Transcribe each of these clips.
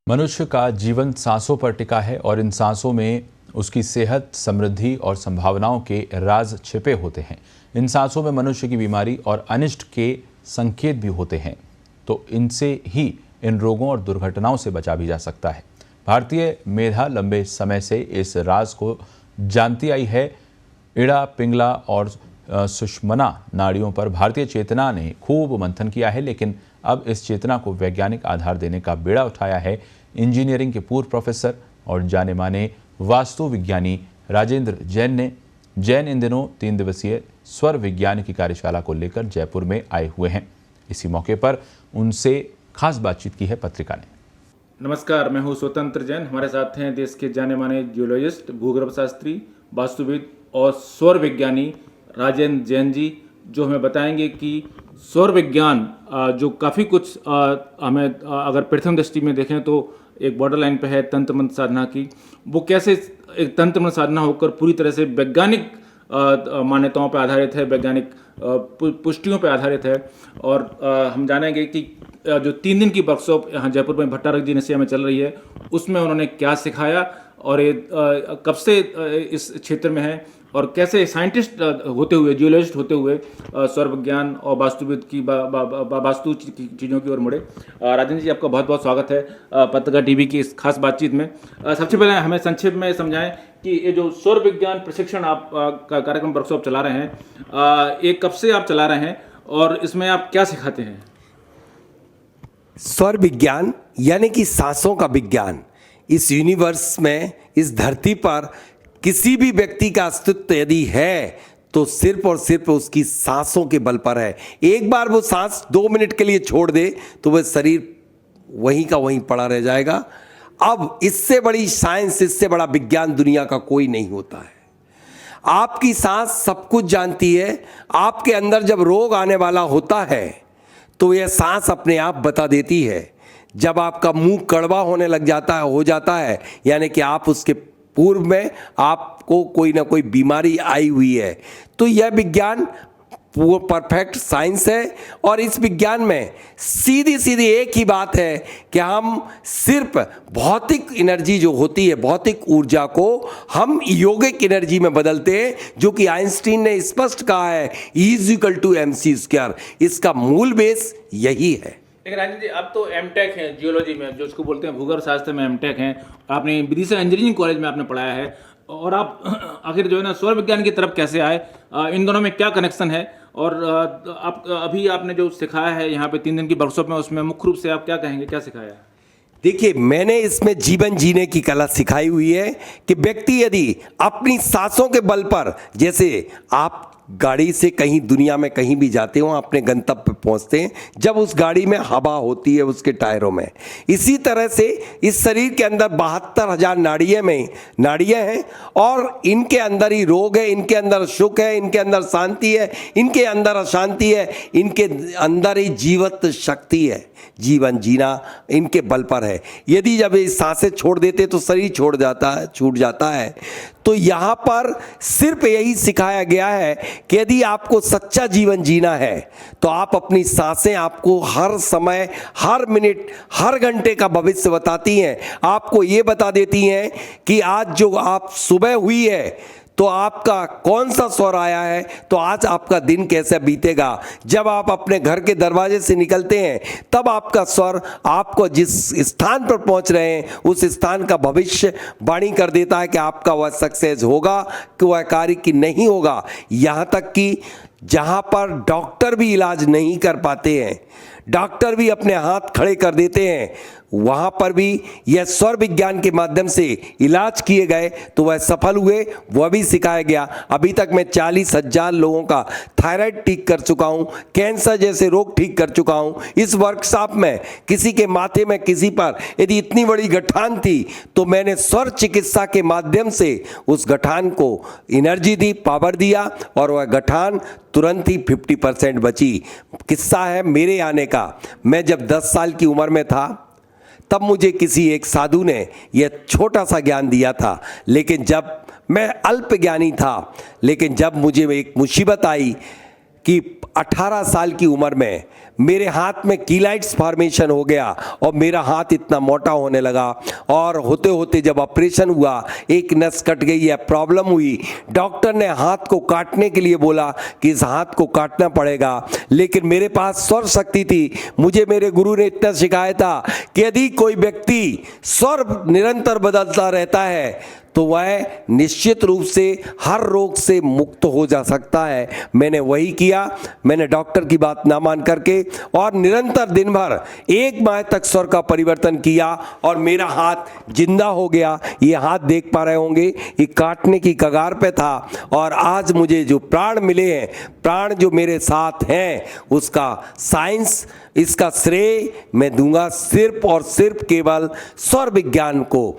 मनुष्य का जीवन सांसों पर टिका है और इन सांसों में उसकी सेहत, समृद्धि और संभावनाओं के राज छिपे होते हैं। इन सांसों में मनुष्य की बीमारी और अनिष्ट के संकेत भी होते हैं, तो इनसे ही इन रोगों और दुर्घटनाओं से बचा भी जा सकता है। भारतीय मेधा लंबे समय से इस राज को जानती आई है। इड़ा, पिंगला और सुषुम्ना नाड़ियों पर भारतीय चेतना ने खूब मंथन किया है, लेकिन अब इस चेतना को वैज्ञानिक आधार देने का बेड़ा उठाया है इंजीनियरिंग के पूर्व प्रोफेसर और जाने माने वास्तु विज्ञानी राजेंद्र जैन ने। जैन इन दिनों 3 दिवसीय स्वर विज्ञान की कार्यशाला को लेकर जयपुर में आए हुए हैं। इसी मौके पर उनसे खास बातचीत की है पत्रिका ने। नमस्कार, मैं हूं स्वतंत्र जैन। हमारे साथ हैं देश के जाने माने जियोलॉजिस्ट, भूगर्भ शास्त्री, वास्तुविद और सौर विज्ञानी राजेंद्र जैन जी, जो हमें बताएंगे कि सौर विज्ञान जो काफ़ी कुछ हमें अगर प्रथम दृष्टि में देखें तो एक बॉर्डर लाइन पे है तंत्र मंत्र साधना की, वो कैसे एक तंत्र मंत्र साधना होकर पूरी तरह से वैज्ञानिक मान्यताओं पर आधारित है, वैज्ञानिक पुष्टियों पर आधारित है। और हम जानेंगे कि जो 3 दिन की वर्कशॉप यहाँ जयपुर में भट्टारक जी ने में चल रही है, उसमें उन्होंने क्या सिखाया और ये कब से इस क्षेत्र में है और कैसे साइंटिस्ट होते हुए, जियोलॉजिस्ट होते हुए सौर विज्ञान और वास्तुविद की वास्तु चीज़ों की ओर मुड़े। राजेंद्र जी, आपका बहुत बहुत स्वागत है पत्रिका टीवी की इस खास बातचीत में। सबसे पहले हमें संक्षेप में समझाएं कि ये जो सौर विज्ञान प्रशिक्षण आप का कार्यक्रम वर्कशॉप चला रहे हैं, ये कब से आप चला रहे हैं और इसमें आप क्या सिखाते हैं? सौर विज्ञान यानी कि सांसों का विज्ञान। इस यूनिवर्स में, इस धरती पर किसी भी व्यक्ति का अस्तित्व यदि है तो सिर्फ और सिर्फ उसकी सांसों के बल पर है। एक बार वो सांस 2 मिनट के लिए छोड़ दे तो वह शरीर वहीं का वहीं पड़ा रह जाएगा। अब इससे बड़ी साइंस, इससे बड़ा विज्ञान दुनिया का कोई नहीं होता है। आपकी सांस सब कुछ जानती है। आपके अंदर जब रोग आने वाला होता है तो यह सांस अपने आप बता देती है। जब आपका मुंह कड़वा होने लग जाता है यानी कि आप उसके पूर्व में आपको कोई ना कोई बीमारी आई हुई है, तो यह विज्ञान परफेक्ट साइंस है। और इस विज्ञान में सीधी सीधी एक ही बात है कि हम सिर्फ भौतिक एनर्जी जो होती है, भौतिक ऊर्जा को हम योगिक एनर्जी में बदलते हैं, जो कि आइंस्टीन ने स्पष्ट कहा है E=mc²। इसका मूल बेस यही है। लेकिन राजेंद्र जी, आप तो एमटेक हैं जियोलॉजी में, जो उसको बोलते हैं भूगर्भ शास्त्र में एमटेक हैं। आपने विदिशा इंजीनियरिंग कॉलेज में आपने पढ़ाया है, और आप आखिर जो है ना सौर विज्ञान की तरफ कैसे आए? इन दोनों में क्या कनेक्शन है? और आप अभी आपने जो सिखाया है यहाँ पे 3 दिन की वर्कशॉप में, उसमें मुख्य रूप से आप क्या कहेंगे, क्या सिखाया है? देखिए, मैंने इसमें जीवन जीने की कला सिखाई हुई है कि व्यक्ति यदि अपनी सांसों के बल पर, जैसे आप गाड़ी से कहीं दुनिया में कहीं भी जाते हो, अपने गंतव्य पे पहुंचते हैं जब उस गाड़ी में हवा होती है उसके टायरों में, इसी तरह से इस शरीर के अंदर 72,000 नाड़ियां हैं और इनके अंदर ही रोग है, इनके अंदर सुख है, इनके अंदर शांति है, इनके अंदर अशांति है, इनके अंदर ही जीवत शक्ति है। जीवन जीना इनके बल पर है। यदि जब ये सांसें छोड़ देते तो शरीर छूट जाता है। तो यहाँ पर सिर्फ यही सिखाया गया है कि यदि आपको सच्चा जीवन जीना है तो आप अपनी सांसें आपको हर समय, हर मिनट, हर घंटे का भविष्य बताती हैं। आपको ये बता देती हैं कि आज जो आप सुबह हुई है तो आपका कौन सा स्वर आया है, तो आज आपका दिन कैसे बीतेगा। जब आप अपने घर के दरवाजे से निकलते हैं तब आपका स्वर आपको जिस स्थान पर पहुंच रहे हैं उस स्थान का भविष्य वाणी कर देता है कि आपका वह सक्सेस होगा कि वह कार्य की नहीं होगा। यहाँ तक कि जहाँ पर डॉक्टर भी इलाज नहीं कर पाते हैं, डॉक्टर भी अपने हाथ खड़े कर देते हैं, वहाँ पर भी यह सौर विज्ञान के माध्यम से इलाज किए गए तो वह सफल हुए, वह भी सिखाया गया। अभी तक मैं 40,000 लोगों का थायराइड ठीक कर चुका हूँ, कैंसर जैसे रोग ठीक कर चुका हूँ। इस वर्कशॉप में किसी के माथे में, किसी पर यदि इतनी बड़ी गठान थी तो मैंने सौर चिकित्सा के माध्यम से उस गठान को एनर्जी दी, पावर दिया और वह गठान तुरंत ही 50% बची। किस्सा है मेरे आने का। मैं जब 10 साल की उम्र में था तब मुझे किसी एक साधु ने यह छोटा सा ज्ञान दिया था, लेकिन जब मैं अल्प ज्ञानी था, लेकिन जब मुझे एक मुसीबत आई कि 18 साल की उम्र में मेरे हाथ में कीलाइट्स फॉर्मेशन हो गया और मेरा हाथ इतना मोटा होने लगा, और होते होते जब ऑपरेशन हुआ, एक नस कट गई है, प्रॉब्लम हुई, डॉक्टर ने हाथ को काटने के लिए बोला कि इस हाथ को काटना पड़ेगा, लेकिन मेरे पास स्वर शक्ति थी। मुझे मेरे गुरु ने इतना सिखाया था कि यदि कोई व्यक्ति स्वर निरंतर बदलता रहता है तो वह निश्चित रूप से हर रोग से मुक्त हो जा सकता है। मैंने वही किया। मैंने डॉक्टर की बात ना मान करके और निरंतर दिन भर 1 माह तक स्वर का परिवर्तन किया और मेरा हाथ जिंदा हो गया। ये हाथ देख पा रहे होंगे, ये काटने की कगार पे था, और आज मुझे जो प्राण मिले हैं, प्राण जो मेरे साथ हैं, उसका साइंस, इसका श्रेय मैं दूंगा सिर्फ और सिर्फ केवल स्वर विज्ञान को।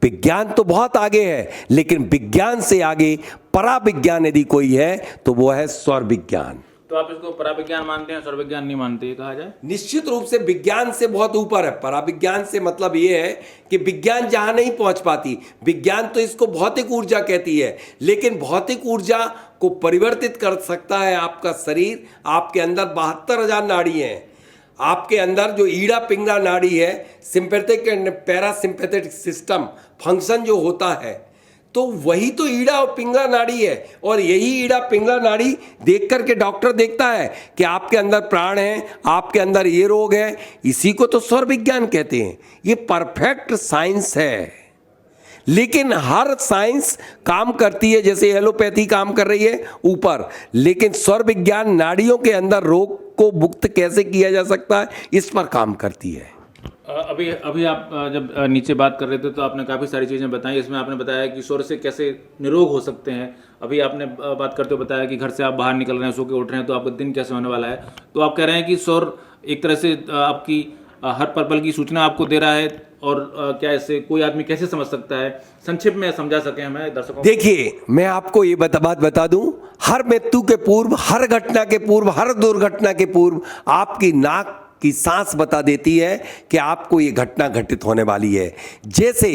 विज्ञान तो बहुत आगे है, लेकिन विज्ञान से आगे पराविज्ञान यदि कोई है तो वो है स्वर विज्ञान। तो आप इसको पराविज्ञान मानते हैं, स्वर विज्ञान नहीं मानते, ये कहा जाए? निश्चित रूप से विज्ञान से बहुत ऊपर है। पराविज्ञान से मतलब ये है कि विज्ञान जहां नहीं पहुंच पाती, विज्ञान तो इसको भौतिक ऊर्जा कहती है, लेकिन भौतिक ऊर्जा को परिवर्तित कर सकता है आपका शरीर। आपके अंदर 72,000 नाड़ी हैं। आपके अंदर जो ईड़ा पिंगला नाड़ी है, sympathetic and parasympathetic system function जो होता है, तो वही तो ईड़ा और पिंगला नाड़ी है। और यही ईड़ा पिंगला नाड़ी देख करके डॉक्टर देखता है कि आपके अंदर प्राण है, आपके अंदर ये रोग है। इसी को तो स्वर विज्ञान कहते हैं। ये परफेक्ट साइंस है, लेकिन हर साइंस काम करती है, जैसे एलोपैथी काम कर रही है ऊपर, लेकिन स्वर विज्ञान नाड़ियों के अंदर रोग को मुक्त कैसे किया जा सकता है, इस पर काम करती है। अभी आप जब नीचे बात कर रहे थे तो आपने काफ़ी सारी चीज़ें बताई। इसमें आपने बताया कि स्वर से कैसे निरोग हो सकते हैं। अभी आपने बात करते हुए बताया कि घर से आप बाहर निकल रहे हैं, सो के उठ रहे हैं, तो आपका दिन कैसे होने वाला है। तो आप कह रहे हैं कि स्वर एक तरह से आपकी हर पल की सूचना आपको दे रहा है, और क्या इससे कोई आदमी कैसे समझ सकता है? संक्षिप्त में समझा सकें हमें दर्शकों। देखिए, मैं आपको ये बात बता दूं, हर मृत्यु के पूर्व, हर घटना के पूर्व, हर दुर्घटना के पूर्व आपकी नाक की सांस बता देती है कि आपको ये घटना घटित होने वाली है। जैसे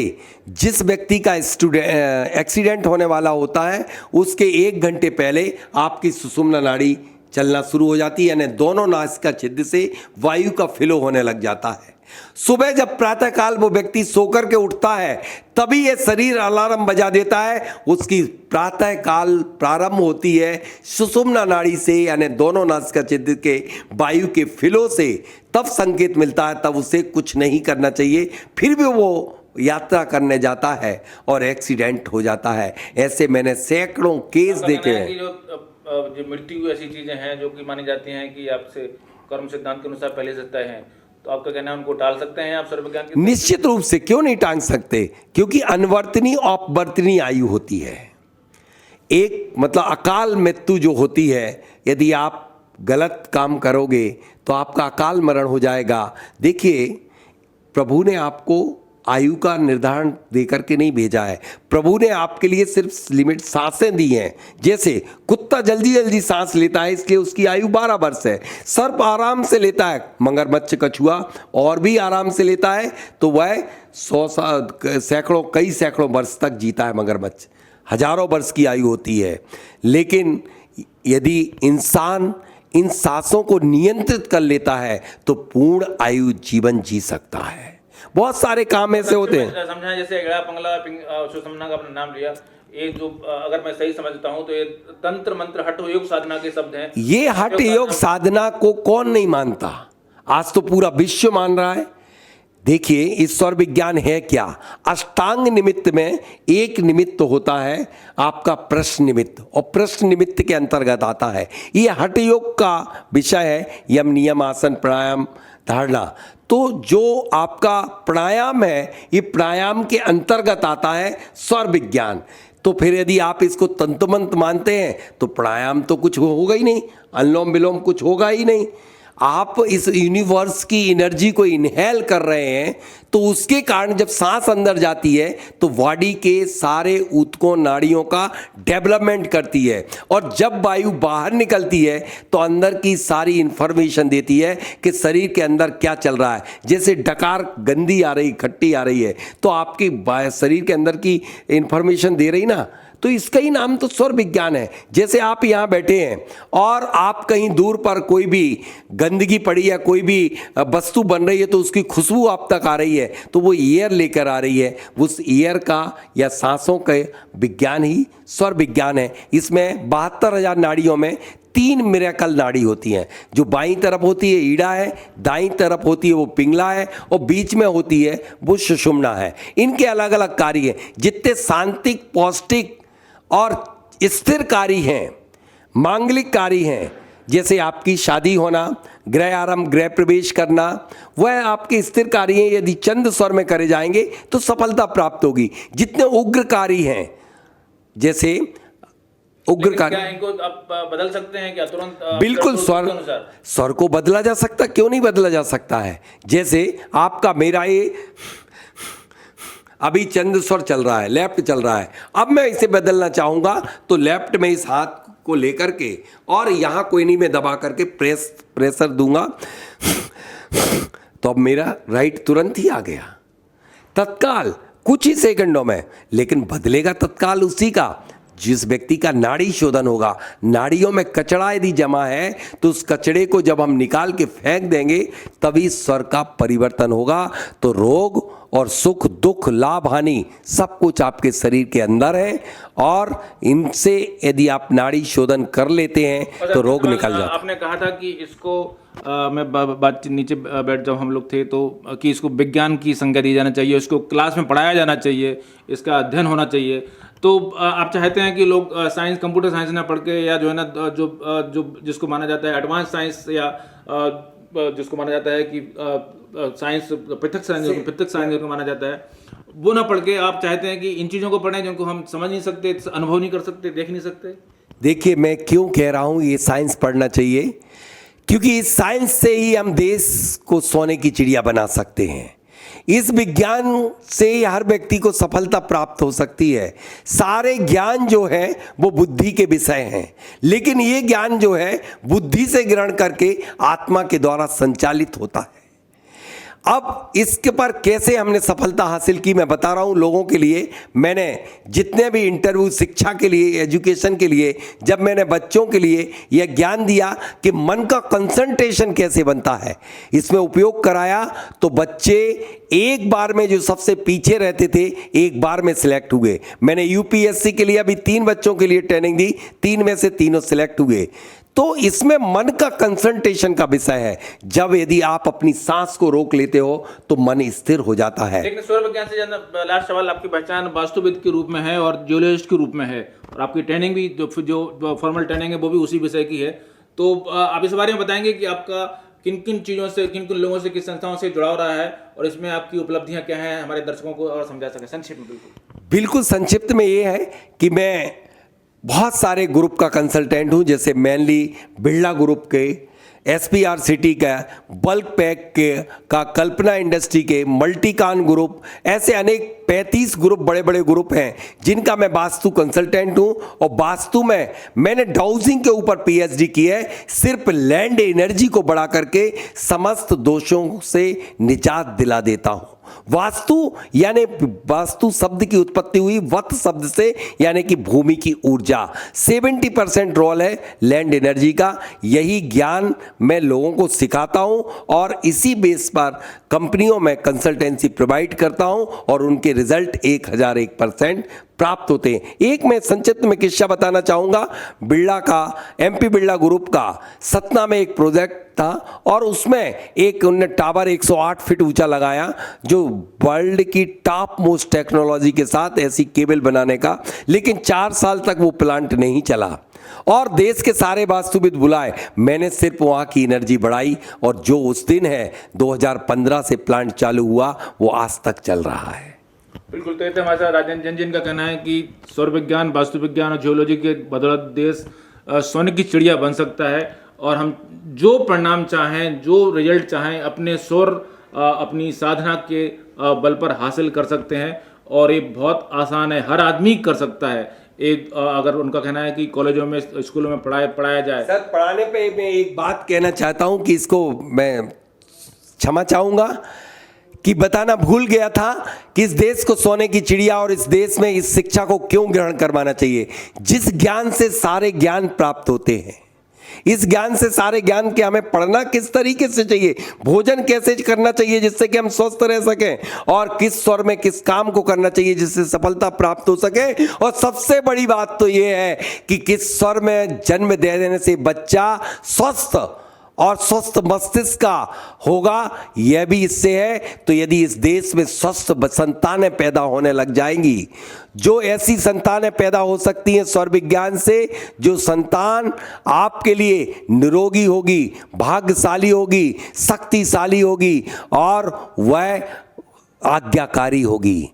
जिस व्यक्ति का एक्सीडेंट होने वाला होता है, उसके 1 घंटे पहले आपकी सुषुम्ना नाड़ी चलना शुरू हो जाती है, यानी दोनों नासिका छिद्र से वायु का फ्लो होने लग जाता है। सुबह जब प्रातःकाल वो व्यक्ति सोकर के उठता है, तभी ये शरीर अलार्म बजा देता है। उसकी प्रातःकाल प्रारंभ होती है सुषुम्ना नाड़ी से, यानी दोनों नासिका छिद्र के वायु के फ्लो से। तब संकेत मिलता है, तब उसे कुछ नहीं करना चाहिए, फिर भी वो यात्रा करने जाता है और एक्सीडेंट हो जाता है। ऐसे मैंने सैकड़ों केस देखे हैं। जो मृत्यु ऐसी चीजें हैं जो कि मानी जाती हैं कि आपसे कर्म सिद्धांत के अनुसार पहले से तय हैं, तो आपका कहना है उनको टाल सकते हैं आप स्वर विज्ञान के? निश्चित रूप से, क्यों नहीं टाल सकते, क्योंकि अनवर्तनी अपवर्तनी आयु होती है। एक मतलब अकाल मृत्यु जो होती है, यदि आप गलत काम करोगे तो आपका अकाल मरण हो जाएगा। देखिए, प्रभु ने आपको आयु का निर्धारण देकर के नहीं भेजा है। प्रभु ने आपके लिए सिर्फ लिमिट सांसें दी हैं। जैसे कुत्ता जल्दी जल्दी सांस लेता है, इसलिए उसकी आयु 12 वर्ष है। सर्प आराम से लेता है, मगरमच्छ कछुआ और भी आराम से लेता है, तो वह 100 सैकड़ों कई सैकड़ों वर्ष तक जीता है। मगरमच्छ हजारों वर्ष की आयु होती है। लेकिन यदि इंसान इन सांसों को नियंत्रित कर लेता है तो पूर्ण आयु जीवन जी सकता है। बहुत सारे काम ऐसे होते हैं। समझा, जैसे एड़ा पंगला सुषुम्ना का आपने नाम लिया, ये जो अगर मैं सही समझता हूं तो ये तंत्र मंत्र हठ योग साधना के शब्द हैं। ये हठ योग साधना को कौन नहीं मानता? आज तो पूरा विश्व मान रहा है। देखिए, इस स्वर विज्ञान है क्या? अष्टांग निमित्त में एक निमित्त होता है आपका प्रश्न निमित्त, और प्रश्न निमित्त के अंतर्गत आता है ये हठ योग का विषय है। यम नियम आसन प्राणायाम धारणा, तो जो आपका प्राणायाम है, ये प्राणायाम के अंतर्गत आता है स्वर विज्ञान। तो फिर यदि आप इसको तंतुमंत्र मानते हैं तो प्राणायाम तो कुछ होगा ही नहीं, अनुलोम विलोम कुछ होगा ही नहीं। आप इस यूनिवर्स की एनर्जी को इनहेल कर रहे हैं, तो उसके कारण जब सांस अंदर जाती है तो बॉडी के सारे ऊतकों नाड़ियों का डेवलपमेंट करती है, और जब वायु बाहर निकलती है तो अंदर की सारी इंफॉर्मेशन देती है कि शरीर के अंदर क्या चल रहा है। जैसे डकार गंदी आ रही, खट्टी आ रही है, तो आपकी शरीर के अंदर की इंफॉर्मेशन दे रही ना, तो इसका ही नाम तो सौर विज्ञान है। जैसे आप यहाँ बैठे हैं और आप कहीं दूर पर कोई भी गंदगी पड़ी या कोई भी वस्तु बन रही है तो उसकी खुशबू आप तक आ रही है, तो वो एयर लेकर आ रही है। उस एयर का या सांसों का विज्ञान ही सौर विज्ञान है। इसमें 72,000 नाड़ियों में 3 मिरेकल नाड़ी होती हैं। जो बाईं तरफ होती है ईड़ा है, दाईं तरफ होती है वो पिंगला है, और बीच में होती है वो सुषुम्ना है। इनके अलग अलग कार्य हैं। जितने शांतिक, पौष्टिक और स्थिरकारी हैं, मांगलिक कार्य हैं, जैसे आपकी शादी होना, गृह आरंभ, गृह प्रवेश करना, वह आपके स्थिर कार्य हैं। यदि चंद्र स्वर में करे जाएंगे तो सफलता प्राप्त होगी। जितने उग्र कार्य हैं, जैसे उग्र कार्य, क्या इनको आप बदल सकते हैं क्या तुरंत? बिल्कुल स्वर को बदला जा सकता, क्यों नहीं बदला जा सकता है। जैसे आपका मेरा ये अभी चंद्र स्वर चल रहा है, लेफ्ट चल रहा है, अब मैं इसे बदलना चाहूंगा तो लेफ्ट में इस हाथ को लेकर के और यहां कोई नहीं, मैं दबा करके प्रेशर दूंगा तो अब मेरा राइट तुरंत ही आ गया, तत्काल, कुछ ही सेकंडों में। लेकिन बदलेगा तत्काल उसी का जिस व्यक्ति का नाड़ी शोधन होगा। नाड़ियों में कचरा यदि जमा है तो उस कचड़े को जब हम निकाल के फेंक देंगे तभी स्वर का परिवर्तन होगा। तो रोग और सुख, दुख, लाभ, हानि सब कुछ आपके शरीर के अंदर है, और इनसे यदि आप नाड़ी शोधन कर लेते हैं तो रोग निकल जाता है। आपने कहा था कि इसको मैं बात नीचे बैठ जब हम लोग थे तो कि इसको विज्ञान की संज्ञा दी जाना चाहिए, इसको क्लास में पढ़ाया जाना चाहिए, इसका अध्ययन होना चाहिए। तो आप चाहते हैं कि लोग साइंस, कंप्यूटर साइंस ना पढ़ के, या जो है ना जो जिसको माना जाता है एडवांस साइंस, या जिसको माना जाता है कि साइंस, पृथक साइंस को माना जाता है, वो ना पढ़ के आप चाहते हैं कि इन चीज़ों को पढ़ें जिनको हम समझ नहीं सकते, अनुभव नहीं कर सकते, देख नहीं सकते। देखिए, मैं क्यों कह रहा हूँ ये साइंस पढ़ना चाहिए, क्योंकि इस साइंस से ही हम देश को सोने की चिड़िया बना सकते हैं। इस विज्ञान से हर व्यक्ति को सफलता प्राप्त हो सकती है। सारे ज्ञान जो है वो बुद्धि के विषय हैं, लेकिन ये ज्ञान जो है बुद्धि से ग्रहण करके आत्मा के द्वारा संचालित होता है। अब इसके पर कैसे हमने सफलता हासिल की, मैं बता रहा हूँ लोगों के लिए। मैंने जितने भी इंटरव्यू शिक्षा के लिए, एजुकेशन के लिए, जब मैंने बच्चों के लिए यह ज्ञान दिया कि मन का कंसंट्रेशन कैसे बनता है, इसमें उपयोग कराया, तो बच्चे एक बार में जो सबसे पीछे रहते थे एक बार में सिलेक्ट हुए। मैंने यूपीएससी के लिए अभी 3 बच्चों के लिए ट्रेनिंग दी, 3 में से तीनों सिलेक्ट हुए। तो इसमें मन का कंसंट्रेशन का विषय है। जब यदि आप अपनी सांस को रोक लेते हो तो मन स्थिर हो जाता है। लेकिन सौर विज्ञान से जानना, लास्ट सवाल, आपकी पहचान वास्तुविद के रूप में है और जियोलॉजिस्ट के रूप में है, और आपकी ट्रेनिंग भी जो फॉर्मल ट्रेनिंग है वो भी उसी विषय की है। तो आप इस बारे में बताएंगे कि आपका किन किन चीज़ों से, किन किन लोगों से, किस संस्थाओं से जुड़ाव रहा है, और इसमें आपकी उपलब्धियां क्या हैं, हमारे दर्शकों को और समझा सकें संक्षिप्त में। बिल्कुल संक्षिप्त में ये है कि मैं बहुत सारे ग्रुप का कंसल्टेंट हूं, जैसे मेनली बिरला ग्रुप के, एसपीआर सिटी का, बल्क पैक के का, कल्पना इंडस्ट्री के, मल्टीकान ग्रुप, ऐसे अनेक 35 ग्रुप, बड़े बड़े ग्रुप हैं जिनका मैं वास्तु कंसल्टेंट हूं। और वास्तु में मैंने डाउजिंग के ऊपर पीएचडी की है। सिर्फ लैंड एनर्जी को बढ़ा करके समस्त दोषों से निजात दिला देता हूं। वास्तु यानी वास्तु शब्द की उत्पत्ति हुई वत शब्द से, यानी कि भूमि की ऊर्जा। 70% रोल है लैंड एनर्जी का। यही ज्ञान मैं लोगों को सिखाता हूं और इसी बेस पर कंपनियों में कंसल्टेंसी प्रोवाइड करता हूं और उनके रिजल्ट 1001% प्राप्त होते हैं। एक मैं संक्षिप्त में किस्सा बताना चाहूंगा। बिरला का, एमपी बिरला ग्रुप का सतना में एक प्रोजेक्ट था और उसमें एक उन्होंने टावर 108 फीट ऊंचा लगाया, जो वर्ल्ड की टॉप मोस्ट टेक्नोलॉजी के साथ ऐसी केबल बनाने का। लेकिन 4 साल तक वो प्लांट नहीं चला और देश के सारे वास्तुविद बुलाए। मैंने सिर्फ वहां की एनर्जी बढ़ाई और जो उस दिन है 2015 से प्लांट चालू हुआ वो आज तक चल रहा है। बिल्कुल। तो हमारे साथ राजेंद्र जैन जी का कहना है कि सौर विज्ञान, वास्तु विज्ञान और जियोलॉजी के बदौलत देश सोने की चिड़िया बन सकता है, और हम जो परिणाम चाहें, जो रिजल्ट चाहें, अपने सौर अपनी साधना के बल पर हासिल कर सकते हैं। और ये बहुत आसान है, हर आदमी कर सकता है। एक अगर उनका कहना है कि कॉलेजों में, स्कूलों में पढ़ाया जाए। सर, पढ़ाने पे मैं एक बात कहना चाहता हूं कि इसको मैं क्षमा चाहूंगा कि बताना भूल गया था कि इस देश को सोने की चिड़िया और इस देश में इस शिक्षा को क्यों ग्रहण करवाना चाहिए, जिस ज्ञान से सारे ज्ञान प्राप्त होते हैं। इस ज्ञान से सारे ज्ञान के हमें पढ़ना किस तरीके से चाहिए, भोजन कैसे करना चाहिए जिससे कि हम स्वस्थ रह सकें, और किस स्वर में किस काम को करना चाहिए जिससे सफलता प्राप्त हो सके। और सबसे बड़ी बात तो यह है कि किस स्वर में जन्म दे देने से बच्चा स्वस्थ और स्वस्थ मस्तिष्क का होगा, यह भी इससे है। तो यदि इस देश में स्वस्थ संतानें पैदा होने लग जाएंगी, जो ऐसी संतानें पैदा हो सकती हैं स्वर विज्ञान से, जो संतान आपके लिए निरोगी होगी, भाग्यशाली होगी, शक्तिशाली होगी और वह आज्ञाकारी होगी,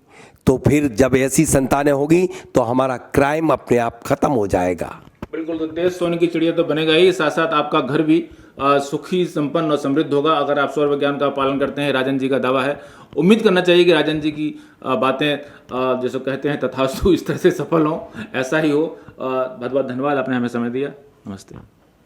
तो फिर जब ऐसी संतानें होगी तो हमारा क्राइम अपने आप खत्म हो जाएगा। बिल्कुल, तो देश सोने की चिड़िया तो बनेगा ही, साथ साथ आपका घर भी सुखी, संपन्न और समृद्ध होगा अगर आप सौर विज्ञान का पालन करते हैं। राजन जी का दावा है, उम्मीद करना चाहिए कि राजन जी की बातें जैसे कहते हैं तथास्तु इस तरह से सफल हों, ऐसा ही हो। बहुत बहुत धन्यवाद, आपने हमें समय दिया। नमस्ते।